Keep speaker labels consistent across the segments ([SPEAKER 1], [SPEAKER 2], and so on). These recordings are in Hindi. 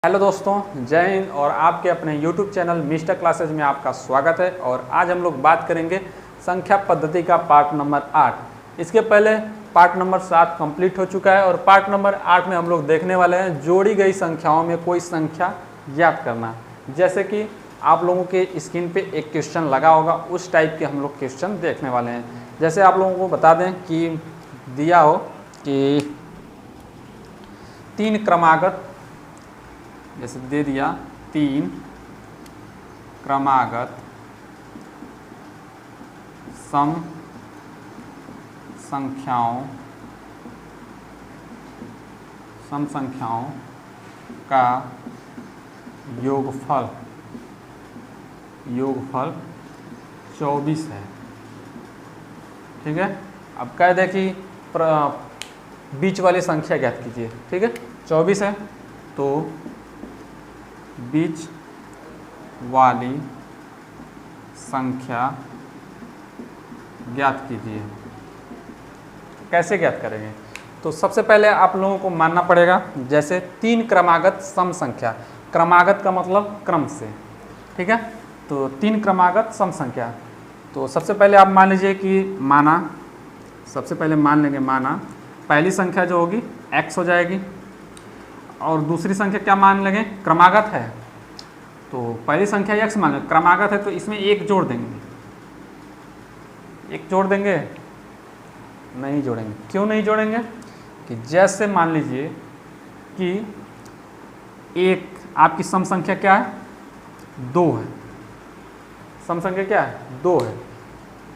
[SPEAKER 1] हेलो दोस्तों, जय हिंद। और आपके अपने YouTube चैनल मिस्टर क्लासेज में आपका स्वागत है। और आज हम लोग बात करेंगे संख्या पद्धति का पार्ट नंबर 8। इसके पहले पार्ट नंबर 7 कंप्लीट हो चुका है और पार्ट नंबर 8 में हम लोग देखने वाले हैं जोड़ी गई संख्याओं में कोई संख्या ज्ञात करना। जैसे कि आप लोगों के स्क्रीन पे एक क्वेश्चन लगा होगा, उस टाइप के हम लोग क्वेश्चन देखने वाले हैं। जैसे आप लोगों को बता दें कि दिया हो कि 3 क्रमागत, जैसे दे दिया 3 क्रमागत सम संख्याओं का योगफल 24 है। ठीक है, अब कह दे कि बीच वाली संख्या ज्ञात कीजिए। ठीक है, 24 है तो बीच वाली संख्या ज्ञात कीजिए। कैसे ज्ञात करेंगे? तो सबसे पहले आप लोगों को मानना पड़ेगा जैसे 3 क्रमागत सम संख्या। क्रमागत का मतलब क्रम से। ठीक है, तो 3 क्रमागत सम संख्या। तो सबसे पहले आप मान लीजिए कि सबसे पहले मान लेंगे पहली संख्या जो होगी x हो जाएगी और दूसरी संख्या क्या मान लेंगे? क्रमागत है तो पहली संख्या x मान लेंगे, क्रमागत है तो इसमें 1 जोड़ देंगे। 1 जोड़ देंगे? नहीं जोड़ेंगे। क्यों नहीं जोड़ेंगे? कि जैसे मान लीजिए कि एक आपकी सम संख्या क्या है? 2 है। सम संख्या क्या है? 2 है।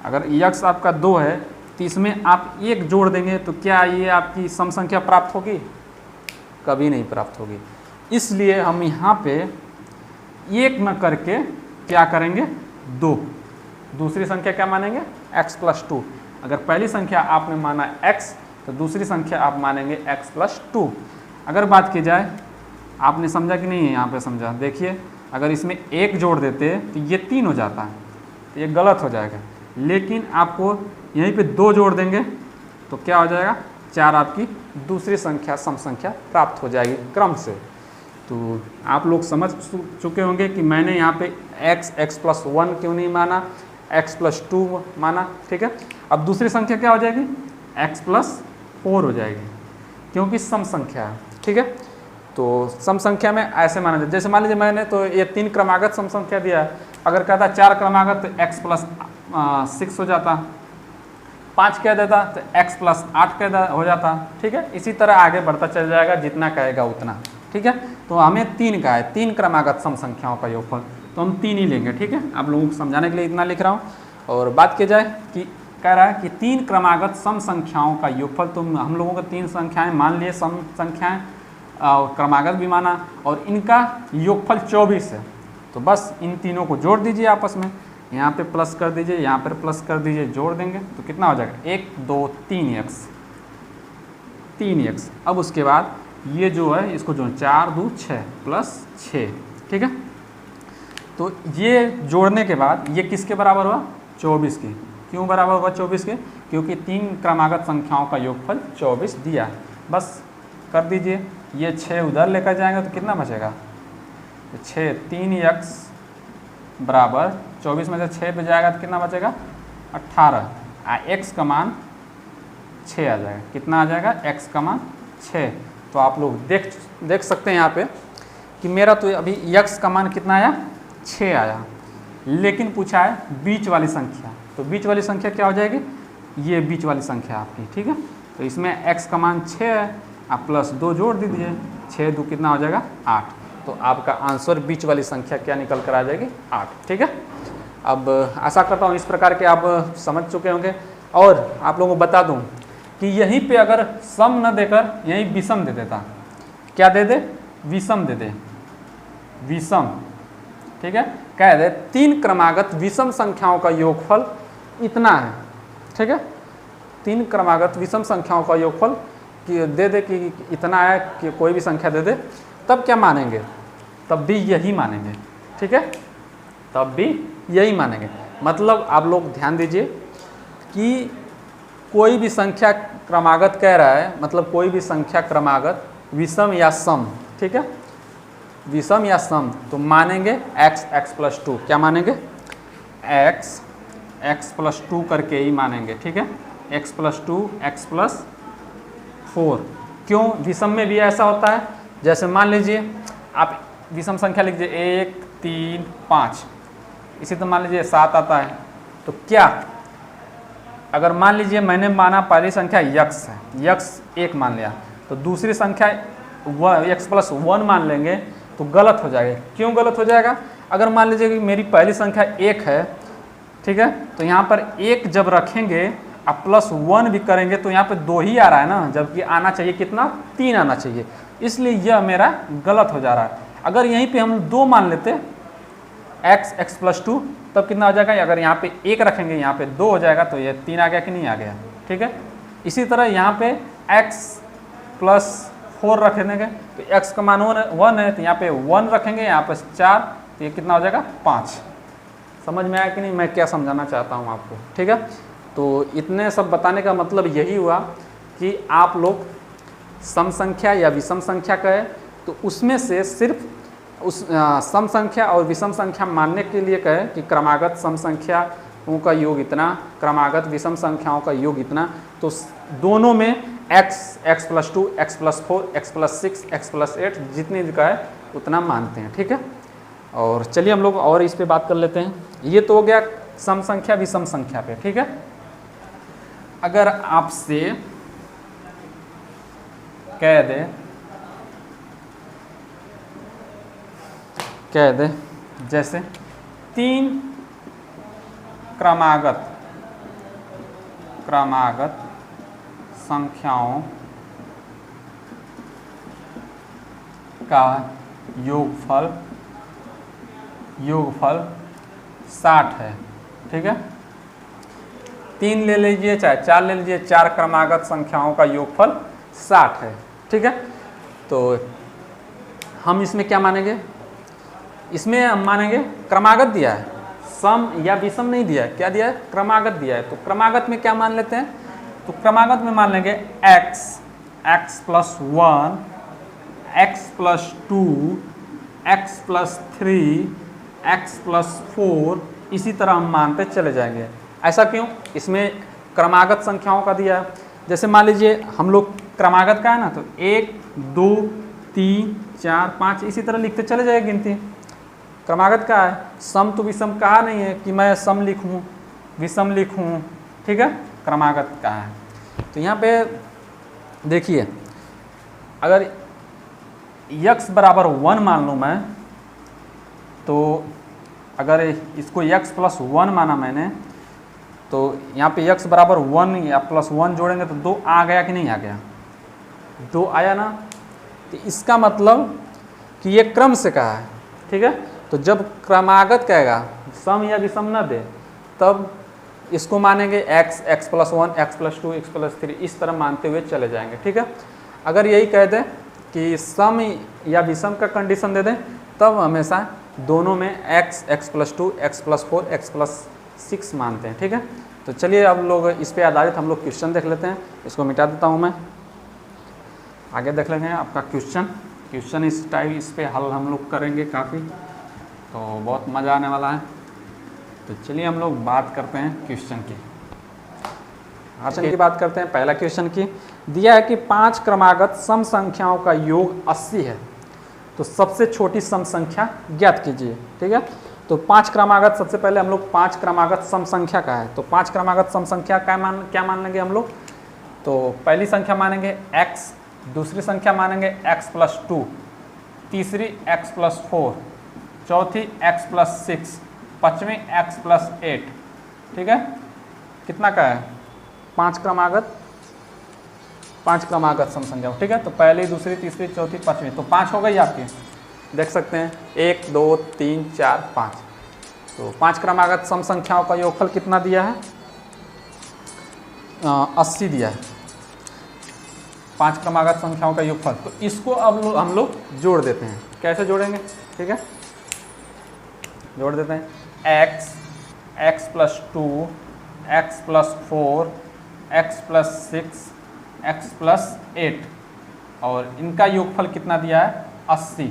[SPEAKER 1] अगर x आपका 2 है तो इसमें आप 1 जोड़ देंगे तो क्या ये आपकी सम संख्या प्राप्त होगी? कभी नहीं प्राप्त होगी। इसलिए हम यहाँ पे 1 न करके क्या करेंगे? 2। दूसरी संख्या क्या मानेंगे? x + 2। अगर पहली संख्या आपने माना x तो दूसरी संख्या आप मानेंगे x + 2। अगर बात की जाए, आपने समझा कि नहीं है? यहाँ पे समझा। देखिए, अगर इसमें 1 जोड़ देते तो ये 3 हो जाता है, तो ये गलत हो जाएगा। लेकिन आपको यहीं पे 2 जोड़ देंगे तो क्या हो जाएगा? 4 आपकी दूसरी संख्या सम संख्या प्राप्त हो जाएगी क्रम से। तो आप लोग समझ चुके होंगे कि मैंने यहाँ पे x + 1 क्यों नहीं माना, x + 2 माना। ठीक है, अब दूसरी संख्या क्या हो जाएगी? x + 4 हो जाएगी, क्योंकि सम संख्या है। ठीक है, तो सम संख्या में ऐसे माना जाए। जैसे मान लीजिए मैंने तो ये 3 क्रमागत सम संख्या दिया है। अगर कहता 4 क्रमागत तो x + 6 हो जाता, 5 कह देता तो x + 8 हो जाता। ठीक है, इसी तरह आगे बढ़ता चल जाएगा, जितना कहेगा उतना। ठीक है, तो हमें 3 का है, 3 क्रमागत सम संख्याओं का योगफल, तो हम 3 ही लेंगे। ठीक है, आप लोगों को समझाने के लिए इतना लिख रहा हूँ। और बात की जाए कि कह रहा है कि 3 क्रमागत सम संख्याओं का योगफल, तो हम लोगों को 3 संख्याएँ मान लिए, सम संख्याएँ और क्रमागत भी माना, और इनका योगफल 24 है। तो बस इन तीनों को जोड़ दीजिए आपस में, यहाँ पे प्लस कर दीजिए, यहाँ पर प्लस कर दीजिए, जोड़ देंगे तो कितना हो जाएगा? 1 2 3x। अब उसके बाद ये जो है इसको जो 4 2 6 + 6। ठीक है, तो ये जोड़ने के बाद ये किसके बराबर हुआ? 24 के। क्यों बराबर हुआ 24 के? क्योंकि 3 क्रमागत संख्याओं का योगफल 24 दिया है। बस कर दीजिए, ये 6 उधर लेकर जाएंगे तो कितना बचेगा? तो 3x बराबर 24 में से 6 पे जाएगा तो कितना बचेगा? 18। x का मान 6 आ जाएगा। कितना आ जाएगा? x का मान 6। तो आप लोग देख सकते हैं यहाँ पे कि मेरा तो अभी x का मान कितना आया? 6 आया। लेकिन पूछा है बीच वाली संख्या, तो बीच वाली संख्या क्या हो जाएगी? ये बीच वाली संख्या आपकी। ठीक है, तो इसमें x का मान 6 है, आप +2 जोड़ दीजिए, 6 2 कितना हो जाएगा? 8। तो आपका आंसर बीच वाली संख्या क्या निकल कर आ जाएगी? 8। ठीक है, अब आशा करता हूँ इस प्रकार के आप समझ चुके होंगे। और आप लोगों को बता दूँ कि यहीं पे अगर सम न देकर यहीं विषम दे देता, क्या दे दे? विषम दे दे, विषम। ठीक है, कह दे 3 क्रमागत विषम संख्याओं का योगफल इतना है। ठीक है, 3 क्रमागत विषम संख्याओं का योगफल कि दे दे कि इतना है, कि कोई भी संख्या दे दे, तब क्या मानेंगे? तब भी यही मानेंगे। ठीक है, तब भी यही मानेंगे। मतलब आप लोग ध्यान दीजिए कि कोई भी संख्या क्रमागत कह रहा है, मतलब कोई भी संख्या क्रमागत विषम या सम, ठीक है, विषम या सम तो मानेंगे x x+2, क्या मानेंगे x x+2 करके ही मानेंगे, ठीक है, x+2 x+4। क्यों? विषम में भी ऐसा होता है, जैसे मान लीजिए आप विषम संख्या लिख दीजिए 1 3 5, इसी तरह मान लीजिए 7 आता है, तो क्या अगर मान लीजिए मैंने माना पहली संख्या यक्स है, यक्स 1 मान लिया, तो दूसरी संख्या x+1 मान लेंगे तो गलत हो जाएगा। क्यों गलत हो जाएगा? अगर मान लीजिए कि मेरी पहली संख्या 1 है, ठीक है, तो यहाँ पर 1 जब रखेंगे अब +1 भी करेंगे तो यहाँ पे 2 ही आ रहा है ना, जबकि आना चाहिए कितना, 3 आना चाहिए, इसलिए यह मेरा गलत हो जा रहा है। अगर यहीं पे हम 2 मान लेते x x+2 तब कितना हो जाएगा, अगर यहाँ पे 1 रखेंगे यहाँ पे 2 हो जाएगा, तो ये 3 आ गया कि नहीं आ गया, ठीक है। इसी तरह यहाँ पे x+4 रख देंगे तो x का मान 1 है, तो यहाँ पे 1 रखेंगे, यहाँ पे 4, तो ये कितना हो जाएगा 5। समझ में आया कि नहीं मैं क्या समझाना चाहता हूँ आपको, ठीक है। तो इतने सब बताने का मतलब यही हुआ कि आप लोग सम संख्या या विषम संख्या कहे तो उसमें से सिर्फ उस सम संख्या और विषम संख्या मानने के लिए कहे कि क्रमागत सम संख्याओं का योग इतना, क्रमागत विषम संख्याओं का योग इतना, तो दोनों में x x+2 x+4 x+6 x+8 जितने का है उतना मानते हैं, ठीक है। और चलिए हम लोग और इस पे बात कर लेते हैं। ये तो हो गया सम संख्या विषम संख्या पे, ठीक है। अगर आपसे कह दे जैसे 3 क्रमागत संख्याओं का योगफल 60 है, ठीक है। 3 ले लीजिए चाहे 4 ले लीजिए, 4 क्रमागत संख्याओं का योगफल 60 है, ठीक है। तो हम इसमें क्या मानेंगे, इसमें हम मानेंगे क्रमागत दिया है, सम या विषम नहीं दिया है, क्या दिया है, क्रमागत दिया है। तो क्रमागत में क्या मान लेते हैं, तो क्रमागत में मान लेंगे x x+1 x+2 x+3 x+4 इसी तरह हम मानते चले जाएंगे। ऐसा क्यों? इसमें क्रमागत संख्याओं का दिया है। जैसे मान लीजिए हम लोग क्रमागत का है ना, तो 1 2 3 4 5 इसी तरह लिखते चले जाएंगे गिनती। क्रमागत का है, सम तो विषम कहा नहीं है कि मैं सम लिखूं विषम लिखूं, ठीक है, क्रमागत का है। तो यहाँ पे देखिए अगर x बराबर 1 मान लूँ मैं, तो अगर इसको x+1 माना मैंने, तो यहाँ पे x बराबर 1 या +1 जोड़ेंगे तो 2 आ गया कि नहीं आ गया, 2 आया ना। तो इसका मतलब कि ये क्रम से कहा है, ठीक है। तो जब क्रमागत कहेगा सम या विषम न दे तब इसको मानेंगे x x+1 x+2 x+3 इस तरह मानते हुए चले जाएंगे, ठीक है। अगर यही कह दें कि सम या विषम का कंडीशन दे दें तब हमेशा दोनों में x x+2 x+4 x+6 मानते हैं, ठीक है। तो चलिए अब लोग इस पे आधारित हम लोग क्वेश्चन देख लेते हैं। इसको मिटा देता हूँ मैं, आगे देख लेंगे आपका क्वेश्चन इस टाइप इस पे हल हम लोग करेंगे काफ़ी, तो बहुत मज़ा आने वाला है। तो चलिए हम लोग बात करते हैं क्वेश्चन की बात करते हैं। पहला क्वेश्चन की दिया है कि 5 क्रमागत सम संख्याओं का योग 80 है, तो सबसे छोटी सम संख्या ज्ञात कीजिए, ठीक है। तो 5 क्रमागत, सबसे पहले हम लोग 5 क्रमागत सम संख्या का है, तो 5 क्रमागत सम संख्या क्या मान लेंगे हम लोग। तो पहली संख्या मानेंगे x, दूसरी संख्या मानेंगे x+2, तीसरी x+4, चौथी x+6, पाँचवीं x+8, ठीक है। कितना का है, 5 क्रमागत सम संख्या, ठीक है। तो पहली दूसरी तीसरी चौथी पाँचवीं, तो 5 हो गई आपकी, देख सकते हैं 1 2 3 4 5। तो 5 क्रमागत सम संख्याओं का योगफल कितना दिया है, 80 दिया है, 5 क्रमागत संख्याओं का योगफल। तो इसको अब हम लोग जोड़ देते हैं। कैसे जोड़ेंगे, ठीक है, जोड़ देते हैं x x+2 x+4 x+6 x+8 और इनका योगफल कितना दिया है 80,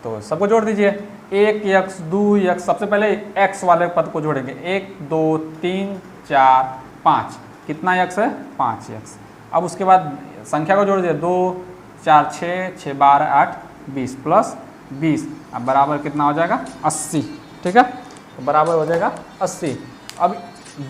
[SPEAKER 1] तो सबको जोड़ दीजिए, 1x 2x, सबसे पहले x वाले पद को जोड़ेंगे, 1 2 3 4 5, कितना x है 5x। अब उसके बाद संख्या को जोड़ दीजिए, 2 4 6 6 12 8 20 प्लस 20, अब बराबर कितना हो जाएगा 80, ठीक है, तो बराबर हो जाएगा 80। अब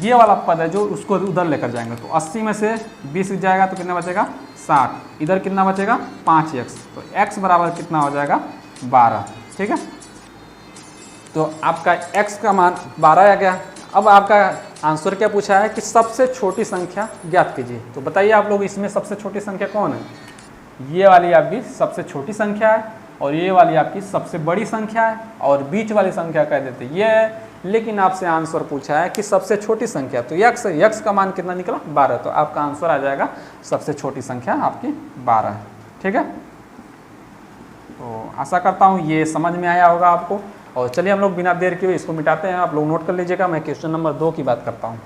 [SPEAKER 1] ये वाला पद है जो उसको उधर लेकर जाएंगे, तो 80 में से 20 जाएगा तो कितना बचेगा 60, इधर कितना बचेगा 5x, तो x बराबर कितना हो जाएगा 12, ठीक है। तो आपका x का मान 12 आ गया। अब आपका आंसर क्या पूछा है कि सबसे छोटी संख्या ज्ञात कीजिए। तो बताइए आप लोग, इसमें सबसे छोटी संख्या कौन है? ये वाली आपकी सबसे छोटी संख्या है और ये वाली आपकी सबसे बड़ी संख्या है और बीच वाली संख्या कह देते ये है। लेकिन आपसे आंसर पूछा है कि सबसे छोटी संख्या, तो x का मान कितना निकला 12, तो आपका आंसर आ जाएगा सबसे छोटी संख्या आपकी 12 है, ठीक है। तो आशा करता हूँ ये समझ में आया होगा आपको। और चलिए हम लोग बिना देर किए इसको मिटाते हैं। आप लोग नोट कर लीजिएगा, मैं क्वेश्चन नंबर 2 की बात करता हूँ।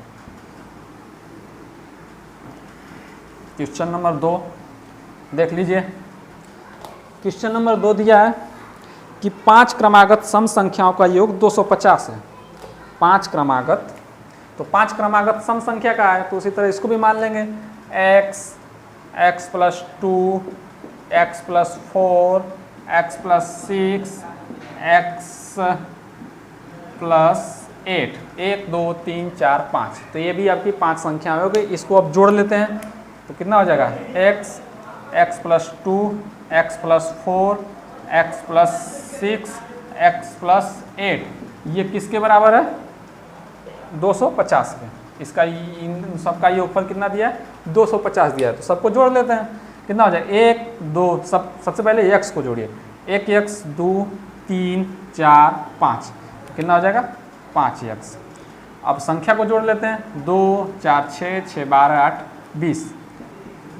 [SPEAKER 1] क्वेश्चन नंबर 2 देख लीजिए। क्वेश्चन नंबर 2 दिया है कि 5 क्रमागत सम संख्याओं का योग 250 है। 5 क्रमागत, तो 5 क्रमागत सम संख्या का है, तो उसी तरह इसको भी मान लेंगे, x plus 2, x plus 4, x plus 6, x plus 8, 1 2 3 4 5, तो ये भी आपकी 5 संख्या हो गई। इसको अब जोड़ लेते हैं तो कितना हो जाएगा x plus 2, x plus 4, x plus 6, x plus 8, ये किसके बराबर है 250 के। इसका इन सबका योगफल कितना दिया है 250 दिया है, तो सबको जोड़ लेते हैं, कितना हो जाए 1 2, सबसे पहले x को जोड़िए, 1x 2 3 4 5, तो कितना हो जाएगा 5x। अब संख्या को जोड़ लेते हैं, 2 4 6 6 12 8 20,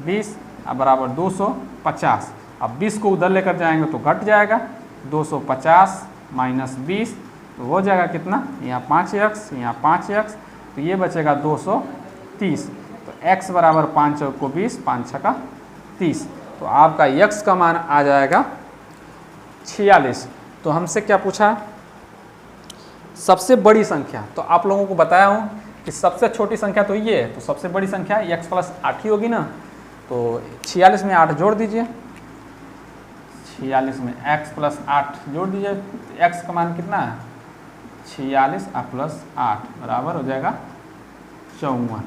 [SPEAKER 1] 20 अब बराबर 250। अब 20 को उधर लेकर जाएंगे तो घट जाएगा, 250 माइनस 20 तो हो जाएगा कितना, यहाँ 5x यहाँ 5x, तो ये बचेगा 230। तो x बराबर 5 चौक को 20, 5 छका 30, तो आपका x का मान आ जाएगा 46। तो हमसे क्या पूछा है सबसे बड़ी संख्या, तो आप लोगों को बताया हूँ कि सबसे छोटी संख्या तो ये है, तो सबसे बड़ी संख्या x प्लस 8 ही होगी ना। तो 46 में 8 जोड़ दीजिए, 46 में x प्लस 8 जोड़ दीजिए, तो x का मान कितना है 46 प्लस 8 बराबर हो जाएगा 54।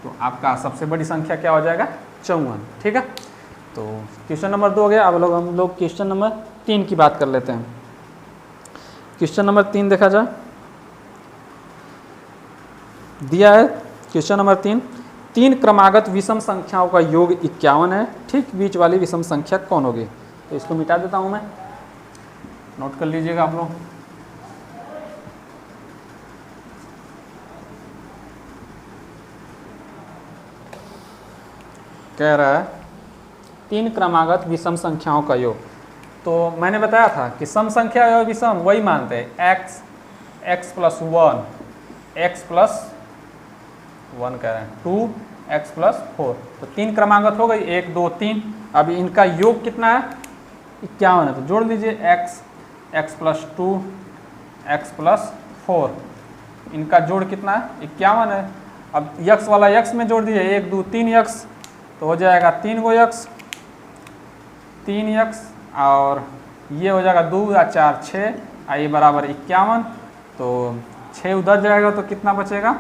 [SPEAKER 1] तो आपका सबसे बड़ी संख्या क्या हो जाएगा 54, ठीक है। तो क्वेश्चन नंबर 2 हो गया। अब हम लोग क्वेश्चन नंबर 3 की बात कर लेते हैं। क्वेश्चन नंबर 3 देखा जाए, दिया है क्वेश्चन नंबर 3 क्रमागत विषम संख्याओं का योग 51 है, ठीक बीच वाली विषम संख्या कौन होगी। तो इसको मिटा देता हूं मैं, नोट कर लीजिएगा आप लोग। कह रहा है 3 क्रमागत विषम संख्याओं का योग। तो मैंने बताया था कि सम संख्या और विषम वही मानते हैं, x प्लस 1, x प्लस 1 कह रहे हैं 2x प्लस 4, तो 3 क्रमागत हो गई 1 2 3। अब इनका योग कितना है 51 है, तो जोड़ लीजिए x प्लस 2, x प्लस 4, इनका जोड़ कितना है 51 है। अब x वाला x में जोड़ दीजिए, 1 2 3x, तो हो जाएगा 3 गो x, 3x, और ये हो जाएगा 2 या 4 6, ये बराबर 51। तो 6 उधर जाएगा तो कितना बचेगा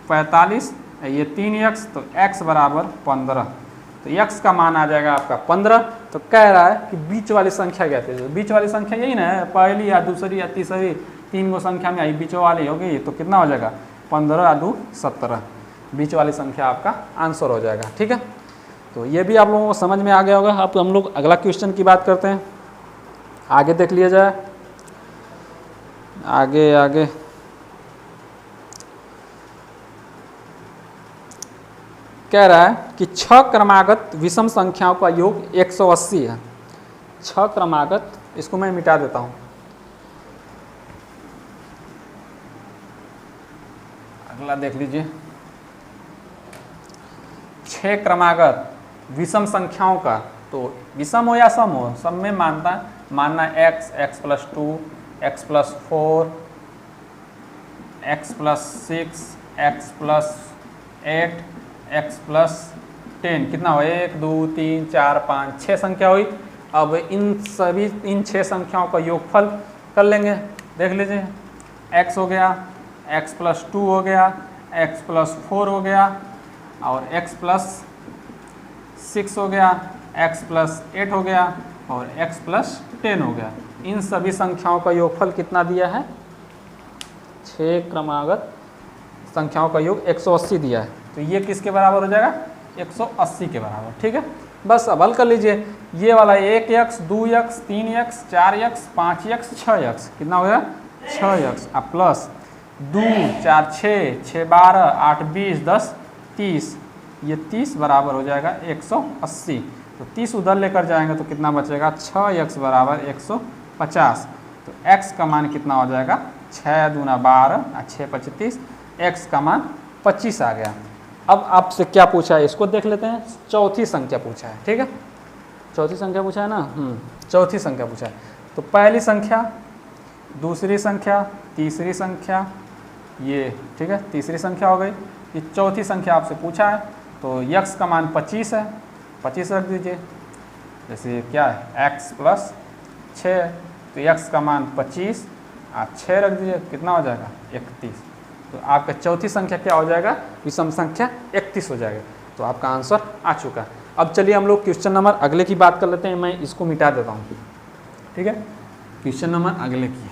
[SPEAKER 1] 45, ये 3x, तो x बराबर 15, तो x का मान आ जाएगा आपका 15। तो कह रहा है कि बीच वाली संख्या क्या थी, बीच वाली संख्या यही ना है, पहली या दूसरी या तीसरी 3 गो संख्या में यही बीच वाली होगी, तो कितना हो जाएगा 15 या 2 17, बीच वाली संख्या आपका आंसर हो जाएगा, ठीक है। तो ये भी आप लोगों को समझ में आ गया होगा। अब हम लोग अगला क्वेश्चन की बात करते हैं, आगे देख लिया जाए, आगे कह रहा है कि 6 क्रमागत विषम संख्याओं का योग 180 है। 6 क्रमागत, इसको मैं मिटा देता हूं, अगला देख लीजिए। 6 क्रमागत विषम संख्याओं का, तो विषम हो या सम हो, सब में मानता है मानना x, x plus 2, x plus 4, x plus 6, x plus 8, x plus 10 कितना हुआ 1 2 3 4 5 6 संख्या हुई। अब इन 6 संख्याओं का योगफल कर लेंगे। देख लीजिए x हो गया, x प्लस 2 हो गया, x प्लस 4 हो गया और x प्लस 6 हो गया, x प्लस 8 हो गया और x प्लस 10 हो गया। इन सभी संख्याओं का योगफल कितना दिया है 6 क्रमागत संख्याओं का योग 180 दिया है। तो ये किसके बराबर हो जाएगा 180 के बराबर। ठीक है, बस अब हल कर लीजिए। ये वाला 1x, 2x, 3x, 4x, 5x, 6x कितना हो गया 6x। अब प्लस 2 4 6 6 12 8 20 10 30, ये 30 बराबर हो जाएगा 180। तो 30 उधर लेकर जाएंगे तो कितना बचेगा 6x बराबर 150। तो x का मान कितना हो जाएगा 6 दूना 12 और 6 25 30, x का मान 25 आ गया। अब आपसे क्या पूछा है इसको देख लेते हैं। चौथी संख्या पूछा है। ठीक है, चौथी संख्या पूछा है ना। चौथी संख्या पूछा है। तो पहली संख्या, दूसरी संख्या, तीसरी संख्या, ये ठीक है तीसरी संख्या हो गई। ये चौथी संख्या आपसे पूछा है। तो x का मान 25 है, 25 रख दीजिए। जैसे क्या है x प्लस 6, तो x का मान 25 आप 6 रख दीजिए, कितना हो जाएगा 31। तो आपका चौथी संख्या क्या हो जाएगा विषम संख्या 31 हो जाएगा। तो आपका आंसर आ चुका है। अब चलिए हम लोग क्वेश्चन नंबर अगले की बात कर लेते हैं। मैं इसको मिटा देता हूँ। ठीक है, क्वेश्चन नंबर अगले की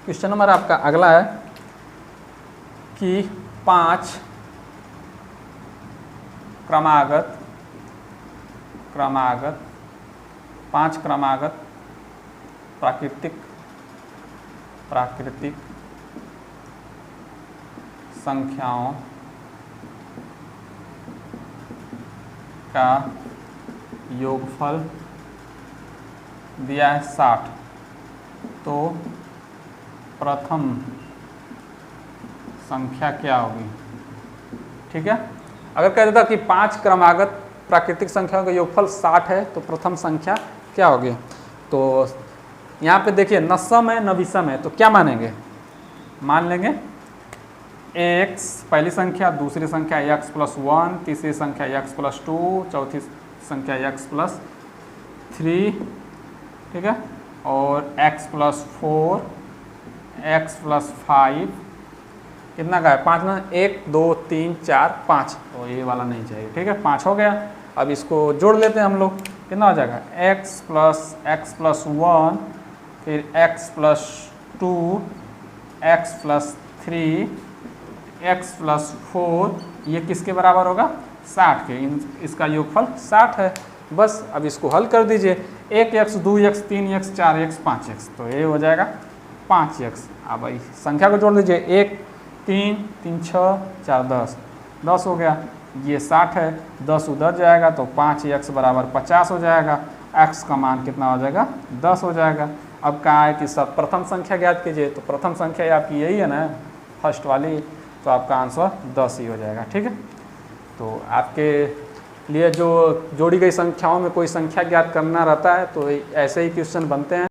[SPEAKER 1] क्वेश्चन नंबर आपका अगला है कि 5 क्रमागत प्राकृतिक संख्याओं का योगफल दिया है 60। तो प्रथम संख्या क्या होगी। ठीक है, अगर कह देता कि 5 क्रमागत प्राकृतिक संख्याओं का योगफल 60 है तो प्रथम संख्या क्या होगी। तो यहाँ पे देखिए न सम है न विषम है, तो क्या मानेंगे, मान लेंगे x पहली संख्या, दूसरी संख्या x प्लस 1, तीसरी संख्या x प्लस 2, चौथी संख्या x प्लस 3, ठीक है, और x प्लस 4, x प्लस 5 कितना का है 5 ना 1 2 3 4 5, तो ये वाला नहीं चाहिए। ठीक है, 5 हो गया। अब इसको जोड़ लेते हैं हम लोग, कितना हो जाएगा x प्लस 1, फिर x plus 2, x plus 3, x plus 4, ये किसके बराबर होगा 60 के। इसका योगफल 60 है। बस अब इसको हल कर दीजिए। 1x 2x 3x 4x 5x, तो ये हो जाएगा 5x। अब भाई संख्या को जोड़ दीजिए 1 3 3 6 4 10 हो गया। ये 60 है, 10 उधर जाएगा तो 5x बराबर 50 हो जाएगा। x का मान कितना हो जाएगा 10 हो जाएगा। अब कहा है कि सब प्रथम संख्या ज्ञात कीजिए, तो प्रथम संख्या आपकी यही है ना फर्स्ट वाली, तो आपका आंसर 10 ही हो जाएगा। ठीक है, तो आपके लिए जो जोड़ी गई संख्याओं में कोई संख्या ज्ञात करना रहता है तो ऐसे ही क्वेश्चन बनते हैं।